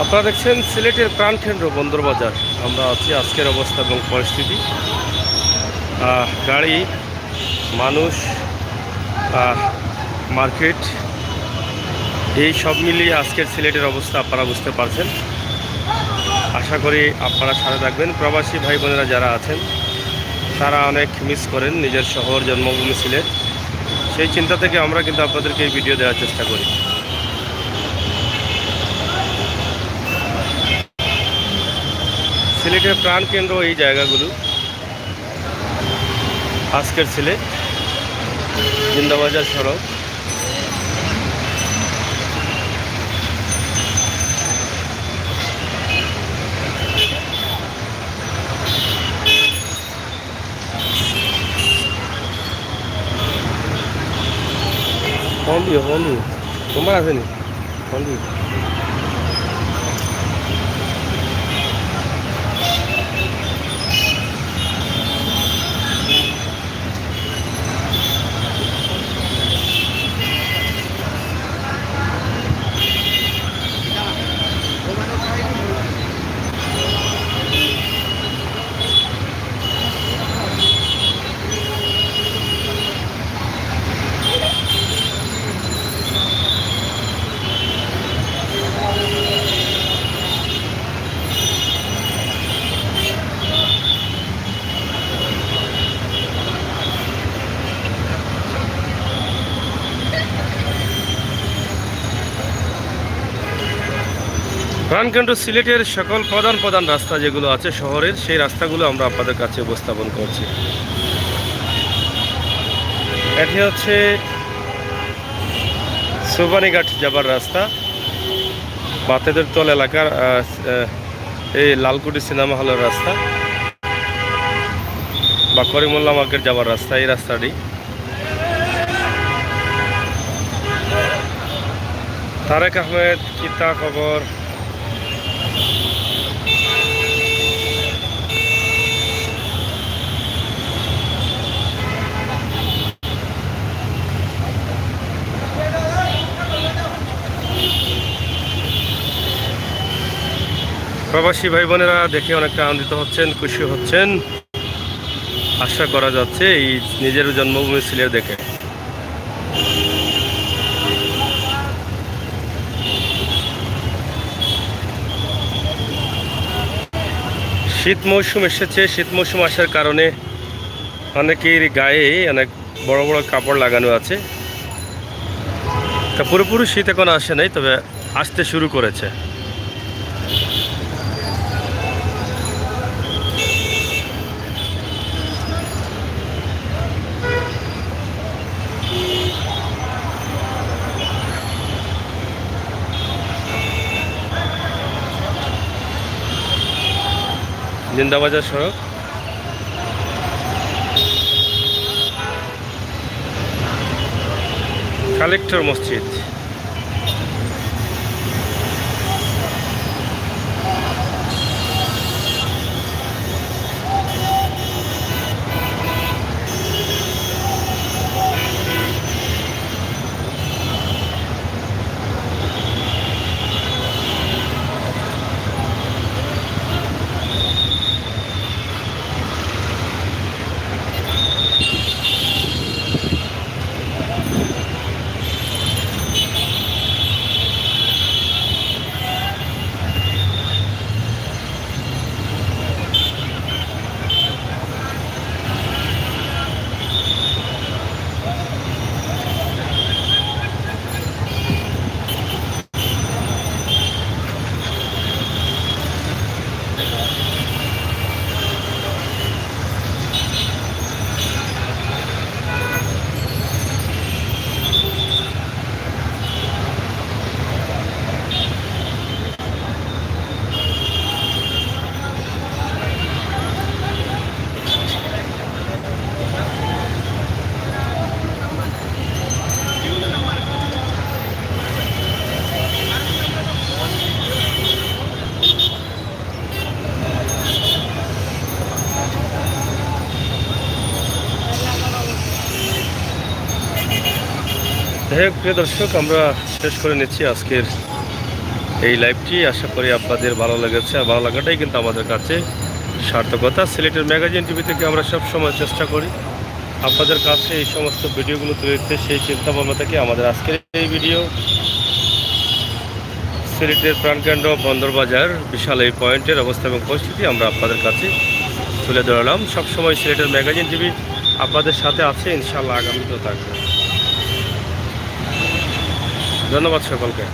আপনারা দেখছেন সিলেটের প্রাণকেন্দ্র বন্দরবাজার। আমরা আছি আজকের অবস্থা এবং পরিস্থিতি। গাড়ি, মানুষ, মার্কেট, এই সব মিলিয়ে আজকের সিলেটের অবস্থা আপনারা বুঝতে পারছেন। আশা করি আপনারা সাথে থাকবেন। প্রবাসী ভাই বোনেরা যারা আছেন তারা অনেক মিস করেন নিজের শহর, জন্মভূমি সিলেট। সেই চিন্তা থেকে আমরা কিন্তু আপনাদেরকে এই ভিডিও দেওয়ার চেষ্টা করি। সিলেটের প্রাণকেন্দ্র এই জায়গাগুলো। আজকের সিলেট জিন্দাবাজার সড়ক, ফোন দিও তোমার আসেনি, ফোন দিও। প্রাণকেন্দ্র সিলেটের সকল প্রধান রাস্তা যেগুলো আছে শহরের, সেই রাস্তাগুলো আমরা আপনাদের কাছে উপস্থাপন করছি। এটি হচ্ছে সুবানীঘাট যাবার রাস্তা, বাতেদের তল এলাকার এই লালকুটি সিনেমা হলের রাস্তা বা করিমুল্লাহ মার্কেট যাবার রাস্তা, এই রাস্তাটি। তারেক আহমেদ, কিতা খবর? প্রবাসী ভাই বোনেরা দেখে অনেকটা আনন্দিত হচ্ছেন, খুশি হচ্ছেন, আশা করা যাচ্ছে এই নিজের জন্মভূমি সিলেট দেখে। শীত মৌসুম এসেছে। শীত মৌসুম আসার কারণে অনেকের গায়ে অনেক বড় বড় কাপড় লাগানো আছে। তা পুরোপুরি শীত এখন আসে নাই, তবে আসতে শুরু করেছে। জিন্দাবাজার সড়ক, কালেক্টর মসজিদ। যাই হোক প্রিয় দর্শক, আমরা শেষ করে নিচ্ছি আজকের এই লাইভটি আশা করি আপনাদের ভালো লেগেছে, আর ভালো লাগাটাই কিন্তু আমাদের কাছে সার্থকতা। সিলেটের ম্যাগাজিন টিভি থেকে আমরা সব সময় চেষ্টা করি আপনাদের কাছে এই সমস্ত ভিডিওগুলো তুলে দিতে। সেই চিন্তা ভাবনা থেকে আমাদের আজকের এই ভিডিও সিলেটের প্রাণকেন্দ্র বন্দরবাজার বিশাল এই পয়েন্টের অবস্থা এবং পরিস্থিতি আমরা আপনাদের কাছে তুলে ধরলাম। সবসময় সিলেটের ম্যাগাজিন টিভি আপনাদের সাথে আছে, ইনশাআল্লাহ আগামীতেও থাকবে। ধন্যবাদ সকলকে।